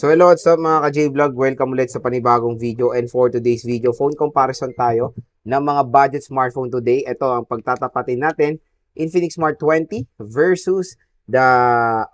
So hello, what's up mga ka-J-Vlog? Welcome ulit sa panibagong video, and for today's video, phone comparison tayo ng mga budget smartphone today. Ito ang pagtatapatin natin, Infinix Smart 20 versus the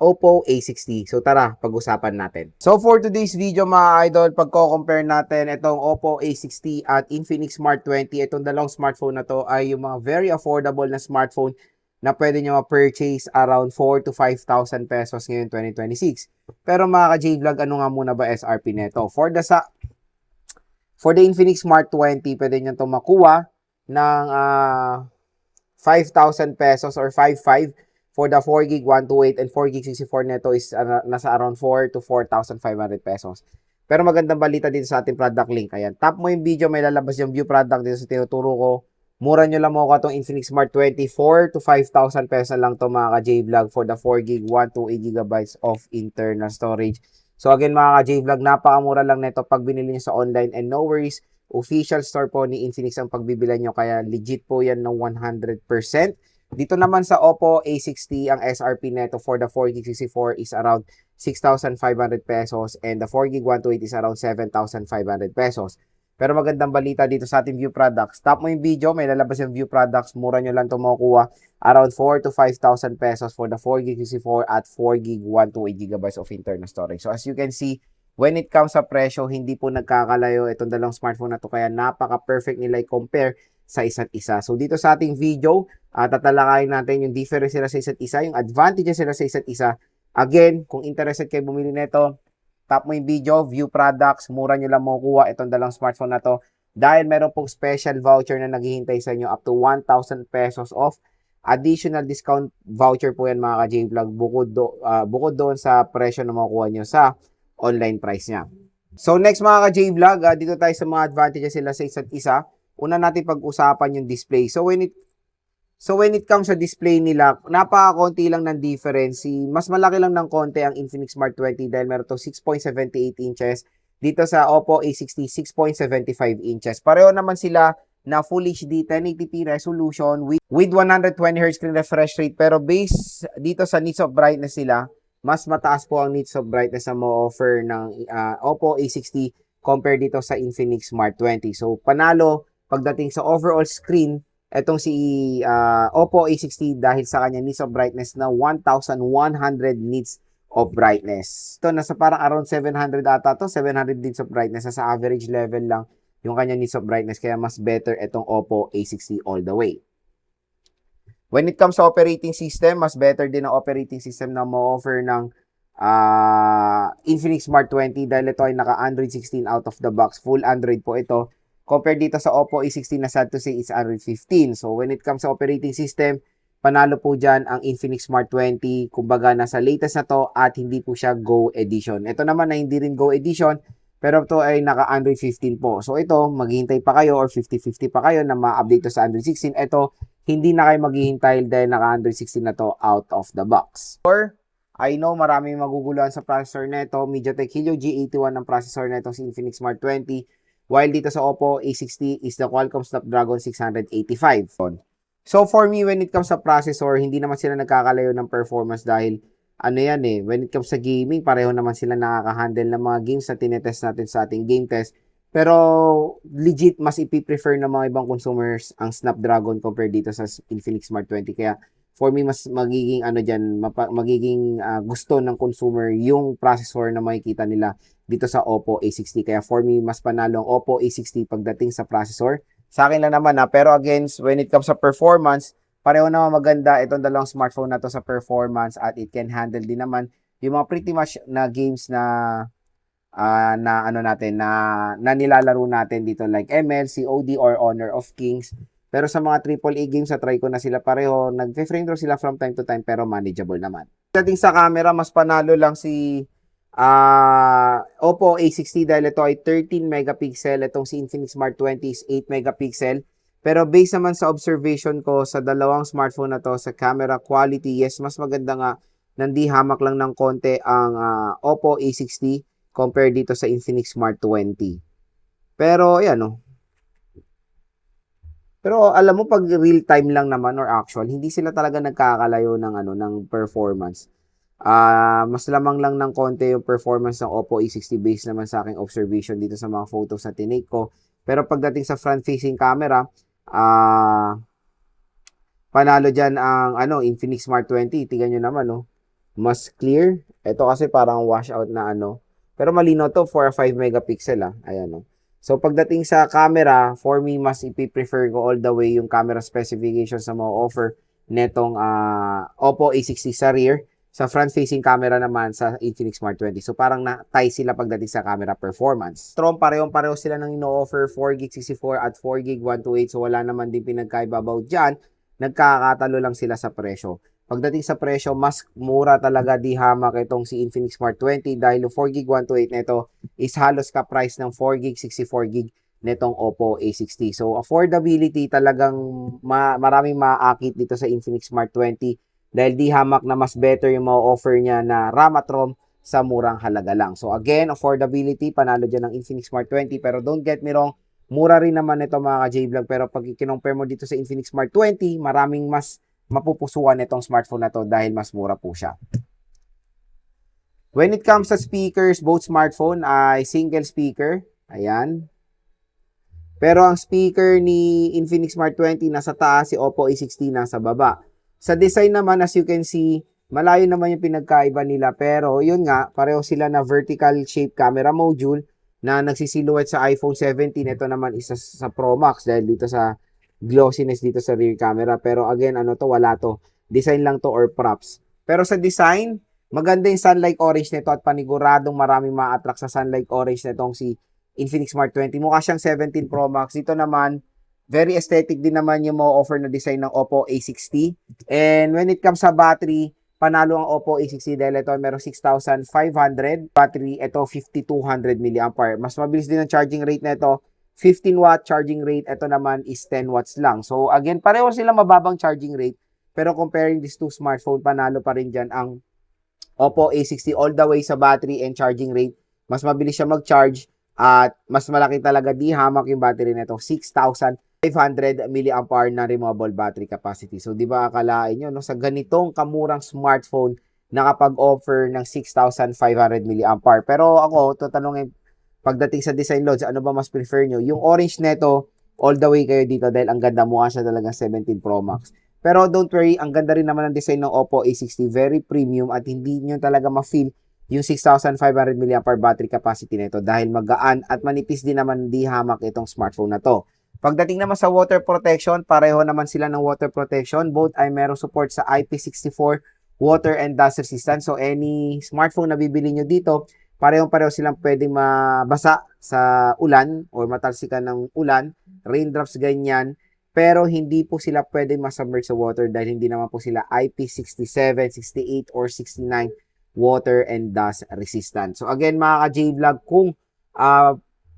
Oppo A60. So tara, pag-usapan natin. So for today's video mga idol, pagko-compare natin itong Oppo A60 at Infinix Smart 20, itong dalawang smartphone na to ay yung mga very affordable na smartphone na pwede nyo ma-purchase around 4 to 5,000 pesos ngayon 2026. Pero mga ka-J-Vlog, ano nga muna ba SRP nito? For the Infinix Smart 20, pwede nyo ito makuha ng 5,000 pesos or 5,500 for the 4GB 128 and 4GB 64 neto is nasa around 4 to 4,500 pesos. Pero magandang balita dito sa ating product link. Ayan, tap mo yung video, may lalabas yung view product dito sa tinuturo ko. Mura nyo lang makuha itong Infinix Smart 24 to 5,000 pesos lang ito mga ka-J-Vlog for the 4GB 128GB of internal storage. So again mga ka-J-Vlog, napakamura lang nito pag binili nyo sa online, and no worries, official store po ni Infinix ang pagbibilan nyo, kaya legit po yan ng 100%. Dito naman sa Oppo A60, ang SRP neto for the 4GB 64 is around 6,500 pesos and the 4GB 128 is around 7,500 pesos. Pero magandang balita dito sa ating view products. Tap mo yung video, may lalabas yung view products. Mura nyo lang ito makukuha. Around 4 to 5,000 pesos for the 4GB 64 at 4GB 128GB of internal storage. So as you can see, when it comes sa presyo, hindi po nagkakalayo itong dalawang smartphone na to. Kaya napaka-perfect nila i-compare sa isa't isa. So dito sa ating video, tatalakayin natin yung difference sila sa isa't isa, yung advantages sila sa isa't isa. Again, kung interested kayo bumili nito, tap mo yung video, view products, mura nyo lang makukuha itong dalawang smartphone na to dahil meron pong special voucher na naghihintay sa inyo up to 1,000 pesos off. Additional discount voucher po yan mga ka-J-Vlog bukod doon sa presyo na makukuha nyo sa online price niya. So next mga ka-J-Vlog, dito tayo sa mga advantages sila sa isa't isa. Una natin pag-usapan yung display. So when it comes sa display nila, napaka-konti lang ng difference. Mas malaki lang ng konti ang Infinix Smart 20 dahil meron to 6.78 inches. Dito sa Oppo A60, 6.75 inches. Pareho naman sila na Full HD 1080p resolution with 120Hz screen refresh rate. Pero based dito sa nits of brightness nila, mas mataas po ang nits of brightness na mo-offer ng Oppo A60 compared dito sa Infinix Smart 20. So panalo pagdating sa overall screen, etong si Oppo A60 dahil sa kanya nits of brightness na 1,100 nits of brightness. Ito, nasa parang around 700 ata to, 700 nits of brightness. Nasa average level lang yung kanya nits of brightness, kaya mas better itong Oppo A60 all the way. When it comes sa operating system, mas better din ang operating system na mo-offer ng Infinix Smart 20 dahil ito ay naka-Android 16 out of the box. Full Android po ito. Compared dito sa Oppo A16 na sad to say is Android 15. So when it comes sa operating system, panalo po dyan ang Infinix Smart 20. Kumbaga nasa latest na to at hindi po siya Go Edition. Ito naman na hindi rin Go Edition, pero ito ay naka-Android 15 po. So ito, maghihintay pa kayo or 50-50 pa kayo na ma-update to sa Android 16. Ito, hindi na kayo maghihintay dahil naka-Android 16 na to out of the box. Or, I know maraming maguguluhan sa processor nito. MediaTek Helio G81 ang processor nito si Infinix Smart 20. While dito sa Oppo A60 is the Qualcomm Snapdragon 685. So for me, when it comes sa processor, hindi naman sila nagkakalayo ng performance dahil ano yan when it comes sa gaming, pareho naman sila nakaka-handle ng mga games na tinetest natin sa ating game test. Pero legit, mas ipiprefer ng mga ibang consumers ang Snapdragon compared dito sa Infinix Smart 20. Kaya for me, mas magiging magiging gusto ng consumer yung processor na makikita nila dito sa Oppo A60. Kaya for me, mas panalo ang Oppo A60 pagdating sa processor. Sa akin lang naman pero again, when it comes sa performance, pareho naman maganda itong dalawang smartphone na to sa performance at it can handle din naman yung mga pretty much na games na na nilalaro natin dito like ML, COD or Honor of Kings. Pero sa mga AAA games, try ko na sila pareho. Nag-frame draw sila from time to time pero manageable naman. Dating sa camera, mas panalo lang si Oppo A60 dahil ito ay 13 megapixel. Itong si Infinix Smart 20 is 8 megapixel. Pero based naman sa observation ko sa dalawang smartphone na to, sa camera quality, yes, mas maganda nga nandi hamak lang ng konti ang Oppo A60 compared dito sa Infinix Smart 20. Pero ayan Pero alam mo pag real time lang naman or actual, hindi sila talaga nagkakalayo ng ng performance. Mas lamang lang ng konti yung performance ng Oppo A60 based naman sa aking observation dito sa mga photos na tinake ko. Pero pagdating sa front-facing camera, panalo dyan ang Infinix Smart 20. Tingnan nyo naman, no? Mas clear. Ito kasi parang washout na Pero malino to, 4 or 5 megapixel Ayan, no? So, pagdating sa camera, for me, mas ipiprefer ko all the way yung camera specifications na ma-offer netong Oppo A60 sa rear. Sa front-facing camera naman sa Infinix Smart 20. So, parang na-tie sila pagdating sa camera performance. Strom, parehong-pareho sila ng ino-offer 4GB 64 at 4GB 128. So, wala naman din pinagkaiba about dyan. Nagkakatalo lang sila sa presyo. Pagdating sa presyo, mas mura talaga di hamak itong si Infinix Smart 20 dahil yung 4GB 128 nito is halos ka-price ng 4GB 64GB netong Oppo A60. So, affordability talagang maraming maakit dito sa Infinix Smart 20 dahil di hamak na mas better yung ma-offer niya na RAM at ROM sa murang halaga lang. So, again, affordability, panalo dyan ng Infinix Smart 20 pero don't get me wrong, mura rin naman ito mga ka-J-Vlog pero pag i-compare mo dito sa Infinix Smart 20, maraming mas mapupusuan itong smartphone na to dahil mas mura po siya. When it comes sa speakers, both smartphone ay single speaker. Ayan. Pero ang speaker ni Infinix Smart 20 nasa taas, si Oppo A60 nasa baba. Sa design naman, as you can see, malayo naman yung pinagkaiba nila. Pero yun nga, pareho sila na vertical shape camera module na nagsisiluwet sa iPhone 17. Ito naman isa sa Pro Max dahil dito sa glossiness dito sa rear camera. Pero again, wala to. Design lang to or props. Pero sa design, maganda yung sunlight orange nito at paniguradong maraming ma-attract sa sunlight orange nitong si Infinix Smart 20. Mukha siyang 17 Pro Max. Dito naman, very aesthetic din naman yung ma-offer na design ng Oppo A60. And when it comes sa battery, panalo ang Oppo A60 dahil ito merong 6,500 battery. Ito 5,200 mAh. Mas mabilis din ang charging rate na ito. 15-watt charging rate. Ito naman is 10 watts lang. So again, pareho sila mababang charging rate. Pero comparing these two smartphone, panalo pa rin dyan ang Oppo A60 all the way sa battery and charging rate. Mas mabilis siya mag-charge at mas malaki talaga di hamak yung battery nito. 6,500 mAh na removable battery capacity. So, di ba akalain nyo, sa ganitong kamurang smartphone, nakapag-offer ng 6,500 mAh. Pero ako, tatanungin, pagdating sa design loads, ano ba mas prefer nyo? Yung orange neto, all the way kayo dito dahil ang ganda mukha siya talagang 17 Pro Max. Pero don't worry, ang ganda rin naman ng design ng Oppo A60. Very premium at hindi nyo talaga ma-feel yung 6,500 mAh battery capacity nito dahil magaan at manipis din naman di hamak itong smartphone na to. Pagdating naman sa water protection, pareho naman sila ng water protection. Both ay merong support sa IP64 water and dust resistant. So any smartphone na bibili nyo dito, parehong-pareho silang pwedeng mabasa sa ulan or matalsikan ng ulan, raindrops ganyan. Pero hindi po sila pwedeng masubmerge sa water dahil hindi naman po sila IP67, 68, or 69 water and dust resistant. So again mga ka-J-Vlog, kung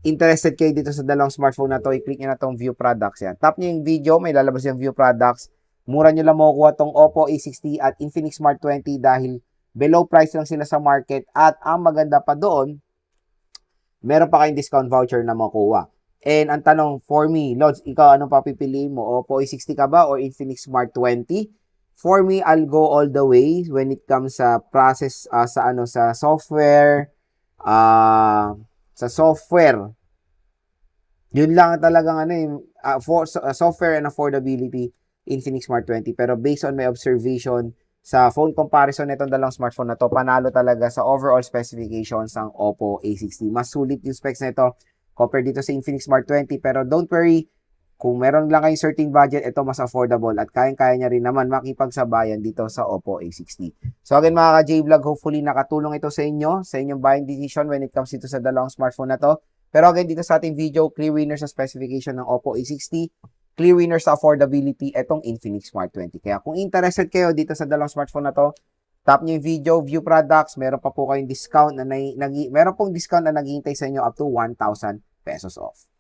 interested kayo dito sa dalawang smartphone na to, i-click nyo na tong view products yan. Tap nyo yung video, may lalabas yung view products. Mura nyo lang makukuha tong Oppo A60 at Infinix Smart 20 dahil below price lang sila sa market at ang maganda pa doon, meron pa kayong discount voucher na makuha. And ang tanong for me, Lods, ikaw anong papipiliin mo? Oppo A60 ka ba or Infinix Smart 20? For me, I'll go all the way when it comes sa process sa software, sa software. Yun lang talagang software and affordability Infinix Smart 20. Pero based on my observation sa phone comparison nitong dalawang smartphone na to, panalo talaga sa overall specifications ng Oppo A60. Mas sulit yung specs nito compared dito sa Infinix Smart 20. Pero don't worry, kung meron lang kayong certain budget, ito mas affordable at kayang-kaya niya rin naman makipagsabayan dito sa Oppo A60. So again mga ka-J-Vlog, hopefully nakatulong ito sa inyo, sa inyong buying decision when it comes dito sa dalawang smartphone na to. Pero again, dito sa ating video, clear winner sa specification ng Oppo A60, clear winner sa affordability, itong Infinix Smart 20. Kaya kung interested kayo dito sa dalawang smartphone na to, tap nyo yung video, view products, meron pa po kayong discount na meron pong discount na naghihintay sa inyo up to 1,000 pesos off.